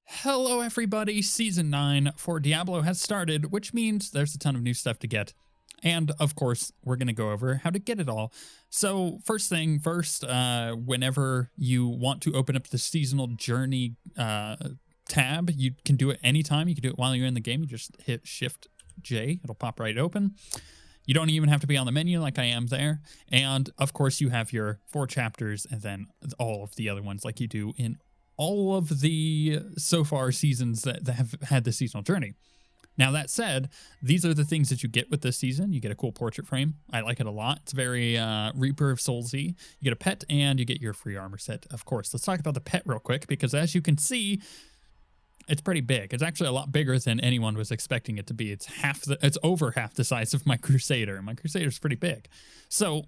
Hello everybody, Season 9 for Diablo has started, which means there's a ton of new stuff to get. And of course, we're going to go over how to get it all. So first thing first, whenever you want to open up the Seasonal Journey tab, you can do it anytime. You can do it while you're in the game. You just hit Shift J, it'll pop right open. You don't even have to be on the menu like I am there. And of course, you have your 4 chapters and then all of the other ones like you do in all of the so far seasons that have had the Seasonal Journey. Now that said, these are the things that you get with this season. You get a cool portrait frame. I like it a lot. It's very Reaper of Soulsy. You get a pet and you get your free armor set, of course. Let's talk about the pet real quick because as you can see, it's pretty big. It's actually a lot bigger than anyone was expecting it to be. It's over half the size of my Crusader. My Crusader's pretty big. So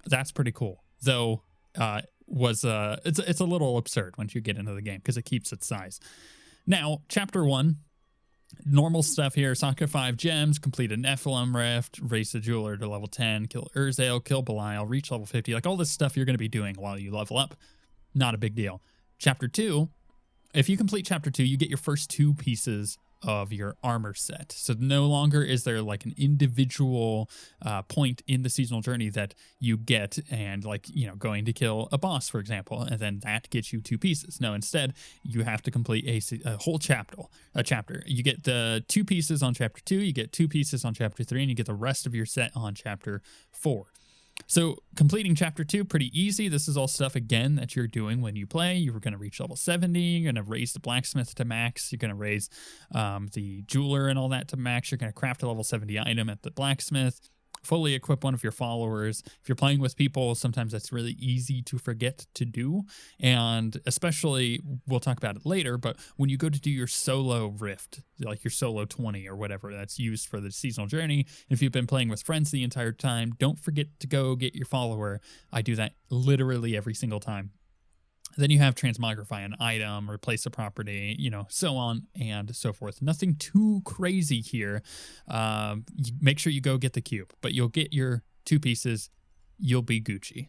that's pretty cool. Though it's a little absurd once you get into the game because it keeps its size. Now, chapter 1, normal stuff here. Socket 5 gems, complete a Nephilim Rift, raise the jeweler to level 10, kill Urzael, kill Belial, reach level 50. Like all this stuff you're going to be doing while you level up. Not a big deal. Chapter 2, if you complete chapter 2, you get your first 2 pieces of your armor set. So no longer is there like an individual point in the Seasonal Journey that you get and like, you know, going to kill a boss, for example, and then that gets you 2 pieces. No, instead you have to complete a whole chapter. You get the 2 pieces on chapter 2, you get 2 pieces on chapter 3, and you get the rest of your set on chapter 4. So completing chapter 2, pretty easy. This is all stuff, again, that you're doing when you play. You're going to reach level 70. You're going to raise the blacksmith to max. You're going to raise the jeweler and all that to max. You're going to craft a level 70 item at the blacksmith. Fully equip one of your followers. If you're playing with people, sometimes that's really easy to forget to do. And especially, we'll talk about it later, but when you go to do your solo rift, like your solo 20 or whatever that's used for the Seasonal Journey, if you've been playing with friends the entire time, don't forget to go get your follower. I do that literally every single time. Then you have transmogrify an item, replace a property, you know, so on and so forth. Nothing too crazy here. Make sure you go get the cube, but you'll get your 2 pieces. You'll be Gucci.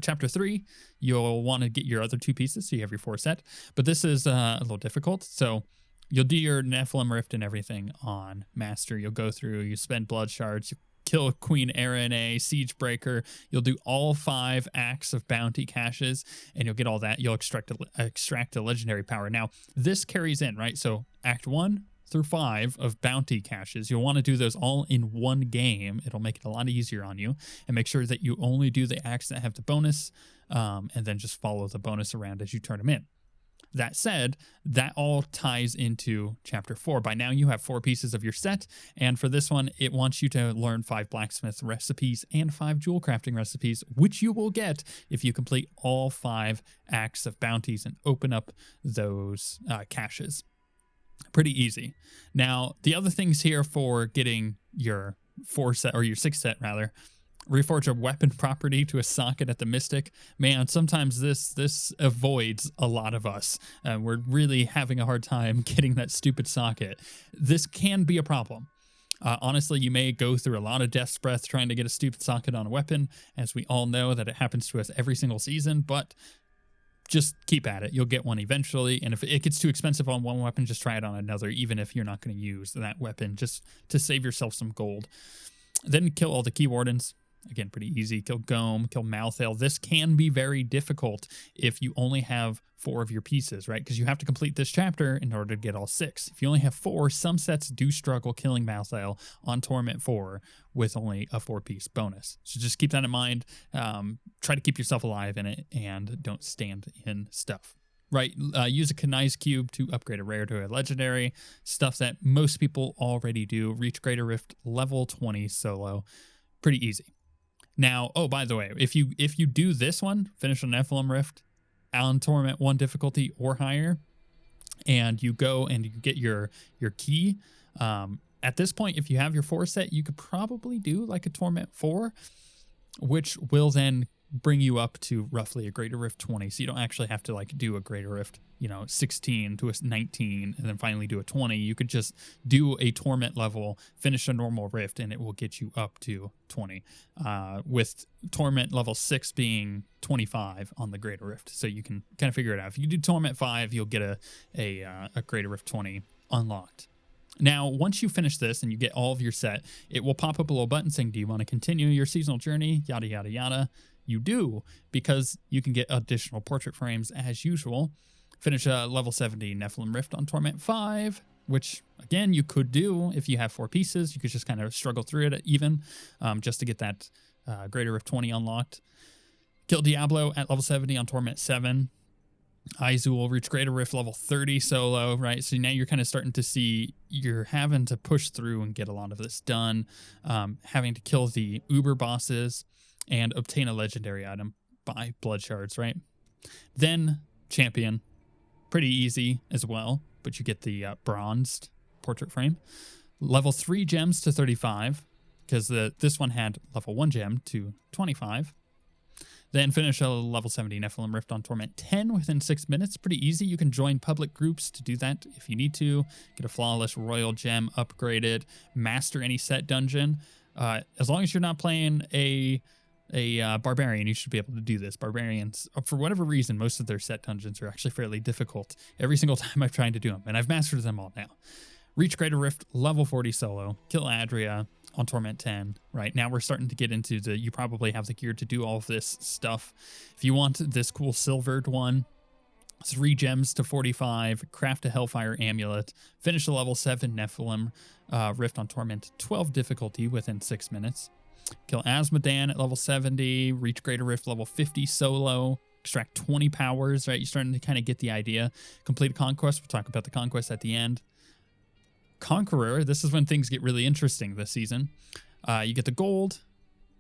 Chapter 3, you'll want to get your other 2 pieces, so you have your 4 set. But this is a little difficult, so you'll do your Nephilim Rift and everything on Master. You'll go through, you spend blood shards, you kill Queen Arena, Siegebreaker. You'll do all 5 acts of bounty caches, and you'll get all that. You'll extract a legendary power. Now, this carries in, right? So Act 1 through 5 of bounty caches. You'll want to do those all in one game. It'll make it a lot easier on you, and make sure that you only do the acts that have the bonus, and then just follow the bonus around as you turn them in. That said, that all ties into chapter 4. By now you have 4 pieces of your set, and for this one, it wants you to learn 5 blacksmith recipes and 5 jewel crafting recipes, which you will get if you complete all 5 acts of bounties and open up those caches. Pretty easy. Now, the other things here for getting your 4 set, or your 6 set rather, reforge a weapon property to a socket at the Mystic. Man, sometimes this avoids a lot of us. We're really having a hard time getting that stupid socket. This can be a problem. Honestly, you may go through a lot of Death's Breath trying to get a stupid socket on a weapon, as we all know that it happens to us every single season, but just keep at it. You'll get one eventually, and if it gets too expensive on one weapon, just try it on another, even if you're not going to use that weapon, just to save yourself some gold. Then kill all the Key Wardens. Again, pretty easy. Kill Gome, kill Malthael. This can be very difficult if you only have 4 of your pieces, right? Because you have to complete this chapter in order to get all 6. If you only have 4, some sets do struggle killing Malthael on Torment 4 with only a 4-piece bonus. So just keep that in mind. Try to keep yourself alive in it and don't stand in stuff. Right, use a Kanai's Cube to upgrade a rare to a legendary. Stuff that most people already do. Reach Greater Rift level 20 solo. Pretty easy. Now, oh, by the way, if you do this one, finish a Nephilim Rift on Torment 1 difficulty or higher, and you go and you get your key, at this point, if you have your 4 set, you could probably do like a Torment 4, which will then bring you up to roughly a Greater Rift 20. So you don't actually have to like do a Greater Rift, 16 to a 19 and then finally do a 20. You could just do a Torment level, finish a normal Rift, and it will get you up to 20. With Torment level 6 being 25 on the Greater Rift. So you can kind of figure it out. If you do Torment 5, you'll get a Greater Rift 20 unlocked. Now, once you finish this and you get all of your set, it will pop up a little button saying, do you want to continue your seasonal journey? Yada, yada, yada. You do, because you can get additional portrait frames as usual. Finish a level 70 Nephilim Rift on Torment 5, which, again, you could do if you have 4 pieces. You could just kind of struggle through it even, just to get that Greater Rift 20 unlocked. Kill Diablo at level 70 on Torment 7. Aizu will reach Greater Rift level 30 solo, right? So now you're kind of starting to see you're having to push through and get a lot of this done, having to kill the Uber bosses and obtain a legendary item by blood shards, right? Then Champion, pretty easy as well, but you get the bronzed portrait frame. Level 3 gems to 35, because this one had level 1 gem to 25. Then finish a level 70 Nephilim Rift on Torment 10 within 6 minutes. Pretty easy. You can join public groups to do that if you need to. Get a flawless royal gem upgraded. Master any set dungeon. As long as you're not playing a barbarian, you should be able to do this. Barbarians, for whatever reason, most of their set dungeons are actually fairly difficult every single time I've tried to do them, and I've mastered them all now. Reach Greater Rift level 40 solo. Kill Adria on Torment 10. Right now we're starting to get into you probably have the gear to do all of this stuff. If you want this cool silvered one, 3 gems to 45, craft a Hellfire Amulet, finish a level 7 Nephilim Rift on Torment 12 difficulty within 6 minutes. Kill Asmodan at level 70, reach Greater Rift level 50 solo, extract 20 powers, right? You're starting to kind of get the idea. Complete a Conquest. We'll talk about the Conquest at the end. Conqueror, this is when things get really interesting this season. You get the gold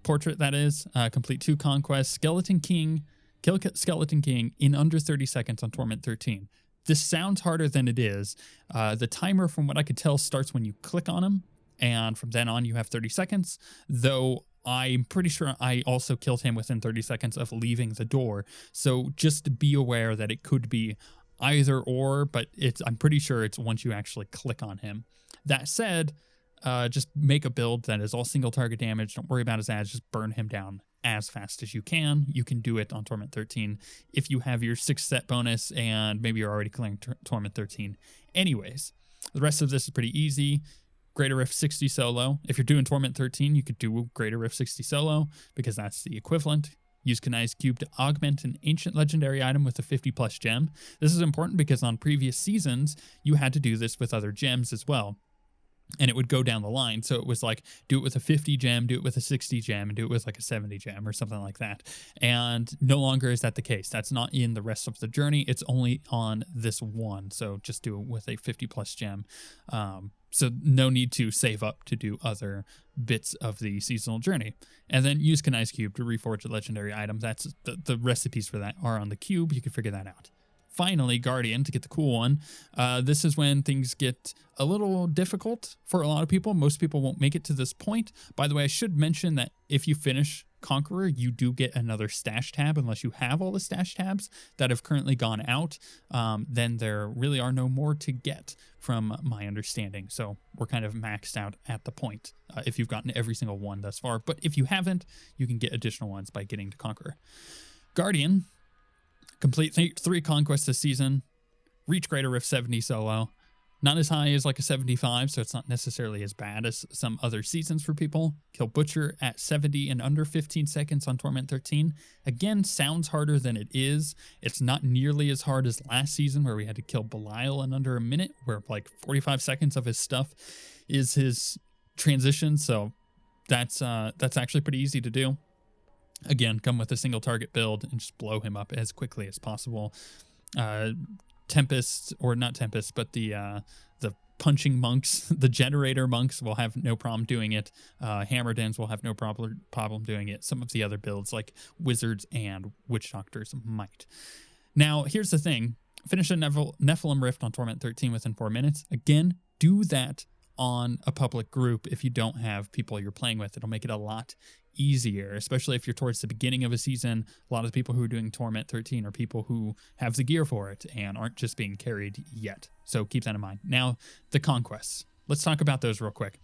portrait, that is. Complete 2 conquests. Skeleton King. Kill Skeleton King in under 30 seconds on Torment 13. This sounds harder than it is. The timer, from what I could tell, starts when you click on him, and from then on you have 30 seconds, though I'm pretty sure I also killed him within 30 seconds of leaving the door. So just be aware that it could be either or, but I'm pretty sure it's once you actually click on him. That said, just make a build that is all single target damage. Don't worry about his ads. Just burn him down as fast as you can. You can do it on Torment 13 if you have your 6 set bonus and maybe you're already clearing Torment 13. Anyways, the rest of this is pretty easy. Greater Rift 60 solo. If you're doing Torment 13, you could do Greater Rift 60 solo because that's the equivalent. Use Kanai's Cube to augment an ancient legendary item with a 50+ gem. This is important because on previous seasons, you had to do this with other gems as well. And it would go down the line. So it was like, do it with a 50 gem, do it with a 60 gem, and do it with like a 70 gem or something like that. And no longer is that the case. That's not in the rest of the journey. It's only on this one. So just do it with a 50+ gem. So no need to save up to do other bits of the seasonal journey. And then use Kanai's Cube to reforge a legendary item. That's the recipes for that are on the cube. You can figure that out. Finally, Guardian, to get the cool one. This is when things get a little difficult for a lot of people. Most people won't make it to this point. By the way, I should mention that if you finish Conqueror, you do get another stash tab unless you have all the stash tabs that have currently gone out. Then there really are no more to get from my understanding. So we're kind of maxed out at the point if you've gotten every single one thus far. But if you haven't, you can get additional ones by getting to Conqueror. Guardian. Complete 3 conquests this season. Reach Greater Rift 70 solo. Not as high as like a 75, so it's not necessarily as bad as some other seasons for people. Kill Butcher at 70 in under 15 seconds on Torment 13. Again, sounds harder than it is. It's not nearly as hard as last season where we had to kill Belial in under a minute, where like 45 seconds of his stuff is his transition. So that's actually pretty easy to do. Again, come with a single target build and just blow him up as quickly as possible. Tempest, or not Tempest, but the punching monks, the generator monks will have no problem doing it. Hammerdens will have no problem doing it. Some of the other builds like wizards and witch doctors might. Now, here's the thing. Finish a Nephilim Rift on Torment 13 within 4 minutes. Again, do that on a public group if you don't have people you're playing with. It'll make it a lot easier, especially if you're towards the beginning of a season. A lot of the people who are doing Torment 13 are people who have the gear for it and aren't just being carried yet. So keep that in mind. Now, the Conquests. Let's talk about those real quick,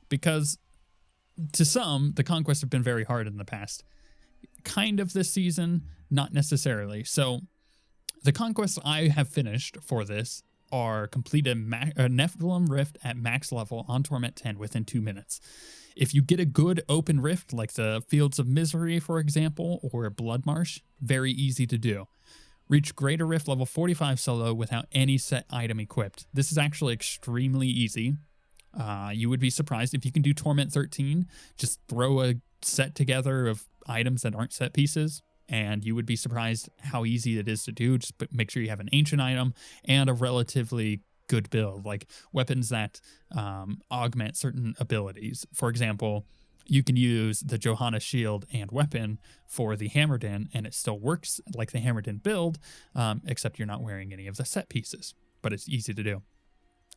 because to some, the Conquests have been very hard in the past. Kind of this season, not necessarily. So the Conquests I have finished for this are complete a Nephilim Rift at max level on Torment 10 within 2 minutes. If you get a good open rift, like the Fields of Misery, for example, or Blood Marsh, very easy to do. Reach Greater Rift level 45 solo without any set item equipped. This is actually extremely easy. You would be surprised if you can do Torment 13. Just throw a set together of items that aren't set pieces, and you would be surprised how easy it is to do. Just make sure you have an ancient item and a relatively good build, like weapons that augment certain abilities. For example, you can use the Johanna shield and weapon for the Hammerdin, and it still works like the Hammerdin build, except you're not wearing any of the set pieces, but it's easy to do.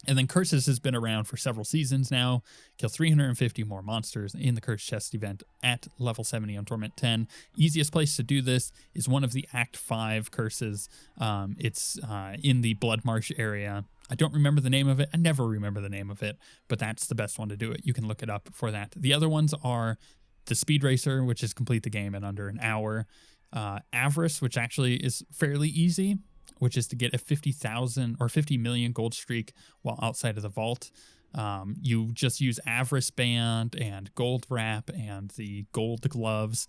And then Curses has been around for several seasons now. Kill 350 more monsters in the Curse Chest event at level 70 on Torment 10. Easiest place to do this is one of the Act 5 curses. It's in the Blood Marsh area. I don't remember the name of it. I never remember the name of it, but that's the best one to do it. You can look it up for that. The other ones are the Speed Racer, which is complete the game in under an hour. Avarice, which actually is fairly easy, which is to get a 50,000 or 50 million gold streak while outside of the vault. You just use Avarice Band and Gold Wrap and the Gold Gloves,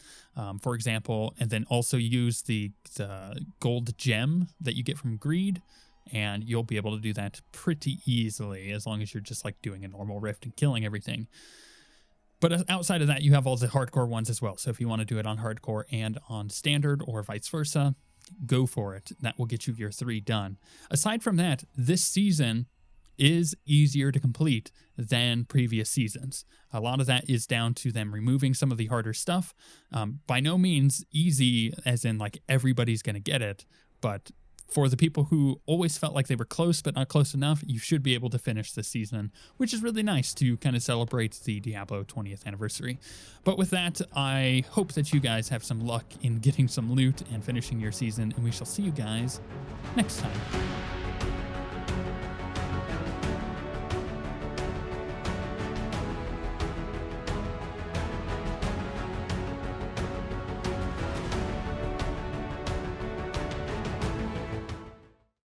for example, and then also use the Gold Gem that you get from Greed, and you'll be able to do that pretty easily as long as you're just like doing a normal rift and killing everything. But outside of that, you have all the hardcore ones as well. So if you want to do it on hardcore and on standard or vice versa, go for it. That will get you your 3 done. Aside from that, this season is easier to complete than previous seasons. A lot of that is down to them removing some of the harder stuff. By no means easy as in like everybody's going to get it, but for the people who always felt like they were close but not close enough, you should be able to finish this season, which is really nice to kind of celebrate the Diablo 20th anniversary. But with that, I hope that you guys have some luck in getting some loot and finishing your season, and we shall see you guys next time.